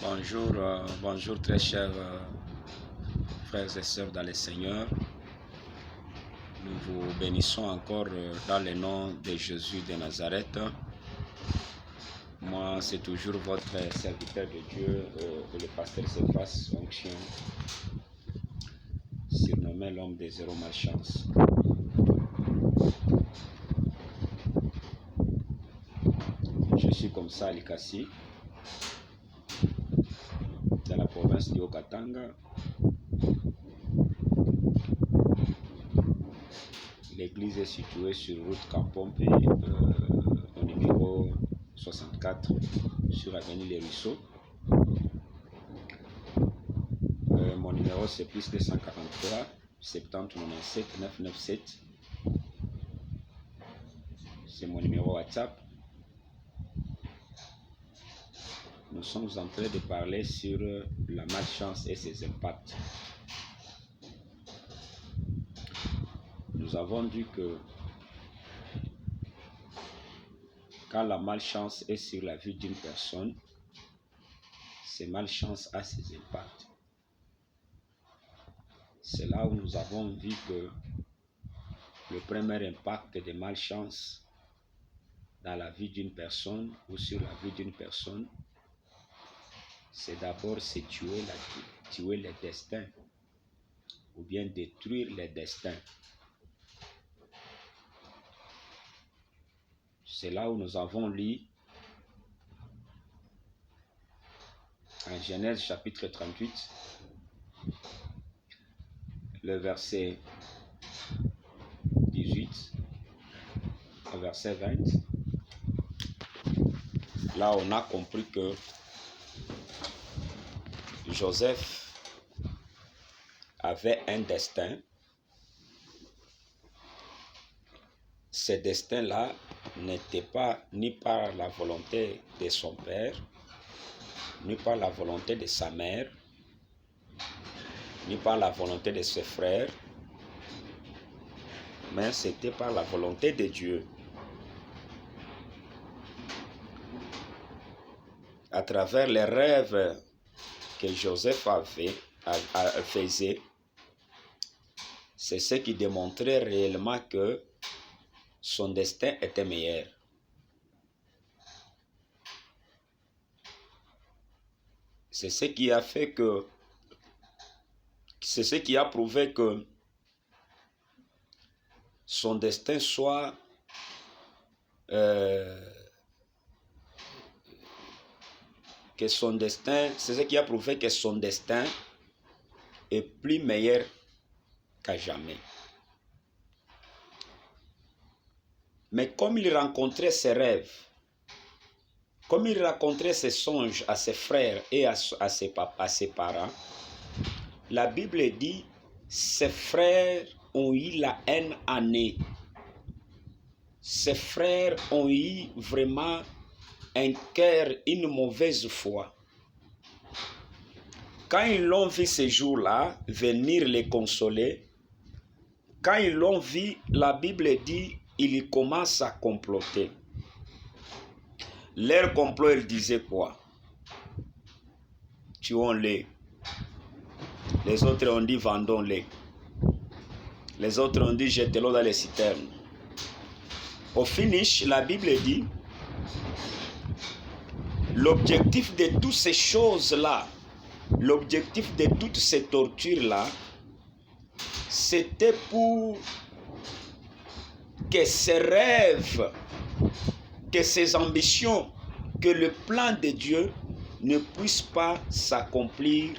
Bonjour, bonjour très chers frères et sœurs dans le Seigneur. Nous vous bénissons encore dans le nom de Jésus de Nazareth. Moi, c'est toujours votre serviteur de Dieu, le pasteur Cephas Fonction, surnommé l'homme des zéro malchance. Je suis comme ça à Likasi, dans la province du Haut-Katanga. L'église est située sur route Kampompe, au numéro 64, sur avenue Les Ruisseaux. Mon numéro c'est plus 243 70 97 997. C'est mon numéro WhatsApp. Nous sommes en train de parler sur la malchance et ses impacts. Nous avons dit que quand la malchance est sur la vie d'une personne, cette malchance a ses impacts. C'est là où nous avons vu que le premier impact de malchance dans la vie d'une personne ou sur la vie d'une personne, c'est d'abord tuer les destins ou bien détruire les destins. C'est là où nous avons lu en Genèse chapitre 38, le verset 18 au verset 20. Là, on a compris que Joseph avait un destin. Ce destin-là n'était pas ni par la volonté de son père, ni par la volonté de sa mère, ni par la volonté de ses frères, mais c'était par la volonté de Dieu. À travers les rêves que Joseph faisait, c'est ce qui démontrait réellement que son destin était meilleur. C'est ce qui a fait que, c'est ce qui a prouvé que son destin soit c'est ce qui a prouvé que son destin est plus meilleur qu'à jamais. Mais comme il rencontrait ses rêves, comme il racontait ses songes à ses frères et à ses parents, la Bible dit, ses frères ont eu la haine année. Ses frères ont eu vraiment un cœur, une mauvaise foi. Quand ils l'ont vu ces jours-là, venir les consoler, quand ils l'ont vu, la Bible dit, ils commencent à comploter. Leur complot, ils disaient quoi? Tuons-les. Les autres ont dit, vendons-les. Les autres ont dit, jetez-les dans les citernes. Au finish, la Bible dit, l'objectif de toutes ces choses-là, l'objectif de toutes ces tortures-là, c'était pour que ces rêves, que ces ambitions, que le plan de Dieu ne puisse pas s'accomplir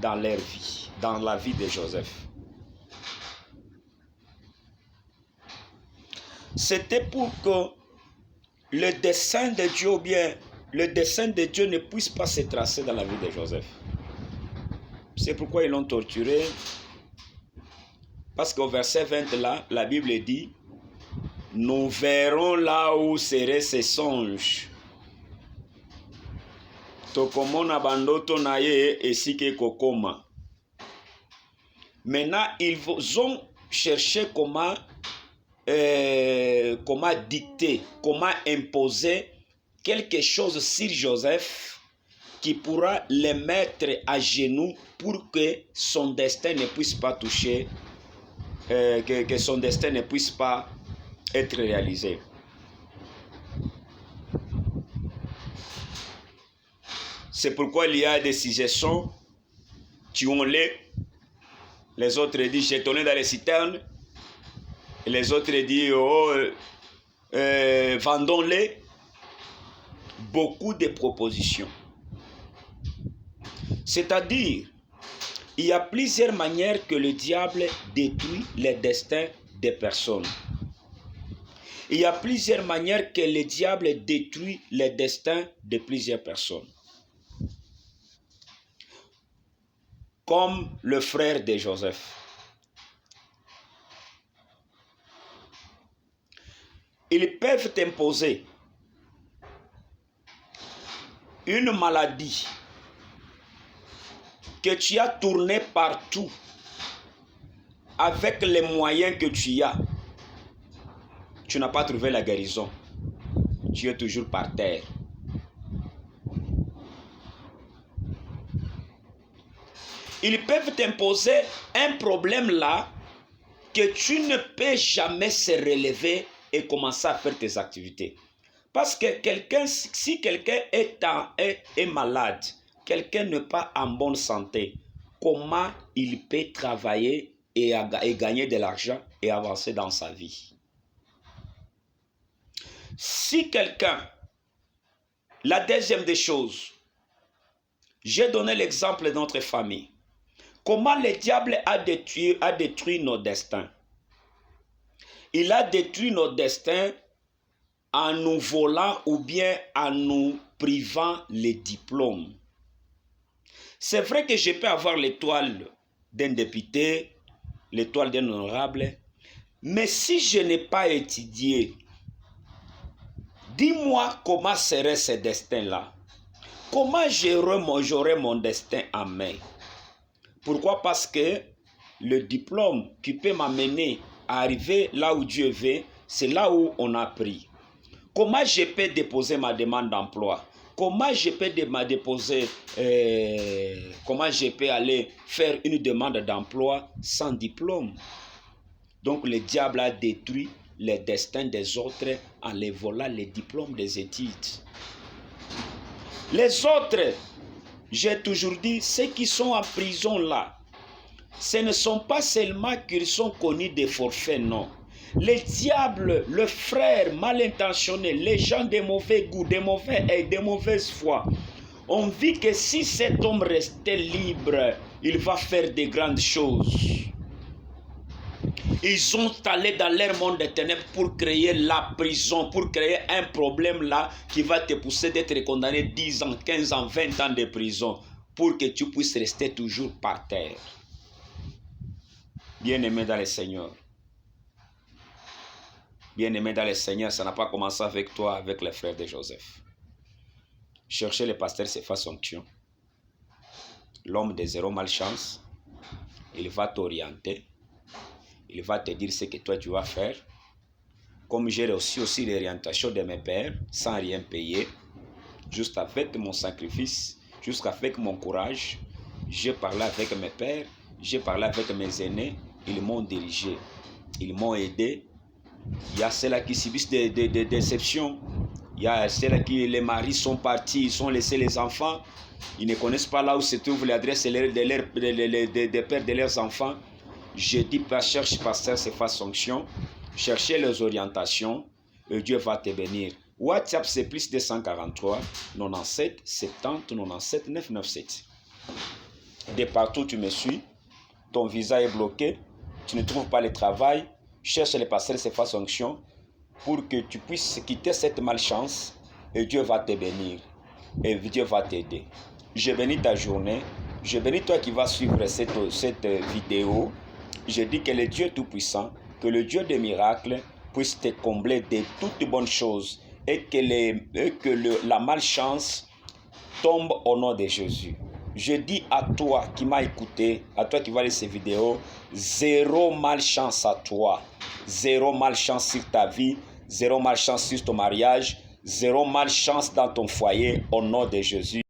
dans leur vie, dans la vie de Joseph. C'était pour que le dessein de Dieu, ou bien le dessein de Dieu ne puisse pas se tracer dans la vie de Joseph. C'est pourquoi ils l'ont torturé. Parce qu'au verset 20 là, la Bible dit, nous verrons là où seraient ses songes. Tokomona bandoto naye esike kokoma. Maintenant, ils ont cherché comment dicter, comment imposer quelque chose sur Joseph qui pourra les mettre à genoux pour que son destin ne puisse pas toucher, que son destin ne puisse pas être réalisé. C'est pourquoi il y a des suggestions, tuons-les. Les autres disent jetons-les dans les citernes. Et les autres disent oh, vendons-les. Beaucoup de propositions. C'est-à-dire, il y a plusieurs manières que le diable détruit les destins des personnes. Il y a plusieurs manières que le diable détruit les destins de plusieurs personnes. Comme le frère de Joseph. Ils peuvent t'imposer une maladie que tu as tournée partout avec les moyens que tu as. Tu n'as pas trouvé la guérison. Tu es toujours par terre. Ils peuvent t'imposer un problème là que tu ne peux jamais se relever et commencer à faire tes activités. Parce que si quelqu'un est malade, quelqu'un n'est pas en bonne santé, comment il peut travailler et gagner de l'argent et avancer dans sa vie? Si quelqu'un, la deuxième des choses, j'ai donné l'exemple de notre famille. Comment le diable a détruit nos destins? Il a détruit nos destins en nous volant ou bien en nous privant les diplômes. C'est vrai que je peux avoir l'étoile d'un député, l'étoile d'un honorable, mais si je n'ai pas étudié, dis-moi comment serait ce destin-là. Comment j'aurai mon destin en main? Pourquoi? Parce que le diplôme qui peut m'amener à arriver là où Dieu veut, c'est là où on a pris. Comment je peux déposer ma demande d'emploi? Comment je peux comment je peux aller faire une demande d'emploi sans diplôme? Donc le diable a détruit les destins des autres en les volant les diplômes des études. Les autres, j'ai toujours dit, ceux qui sont en prison là, ce ne sont pas seulement qu'ils sont connus des forfaits, non. Les diables, le frère mal intentionné, les gens de mauvais goût, de mauvaise foi, ont vu que si cet homme restait libre, il va faire de grandes choses. Ils ont allé dans leur monde des ténèbres pour créer la prison, pour créer un problème là qui va te pousser d'être condamné 10 ans, 15 ans, 20 ans de prison pour que tu puisses rester toujours par terre. Bien-aimé dans le Seigneur. Bien-aimé dans le Seigneur, ça n'a pas commencé avec toi, avec les frères de Joseph. Cherchez le pasteur Cephas Onction. L'homme de zéro malchance, il va t'orienter. Il va te dire ce que toi tu vas faire. Comme j'ai reçu aussi l'orientation de mes pères, sans rien payer, juste avec mon sacrifice, juste avec mon courage, j'ai parlé avec mes pères, j'ai parlé avec mes aînés, ils m'ont dirigé, ils m'ont aidé. Il y a ceux-là qui subissent des déceptions, il y a ceux-là qui, les maris sont partis, ils ont laissé les enfants, ils ne connaissent pas là où se trouve l'adresse des pères de leurs enfants. Je dis, cherche pasteur Cephas Onction, cherchez les orientations et Dieu va te bénir. WhatsApp c'est plus 243 97 70 97 997. De partout tu me suis, ton visa est bloqué, tu ne trouves pas le travail, cherche le pasteur Cephas Onction pour que tu puisses quitter cette malchance et Dieu va te bénir et Dieu va t'aider. Je bénis ta journée, je bénis toi qui vas suivre cette vidéo. Je dis que le Dieu Tout-Puissant, que le Dieu des miracles puisse te combler de toutes bonnes choses et que la malchance tombe au nom de Jésus. Je dis à toi qui m'as écouté, à toi qui vas lire ces vidéos, zéro malchance à toi, zéro malchance sur ta vie, zéro malchance sur ton mariage, zéro malchance dans ton foyer au nom de Jésus.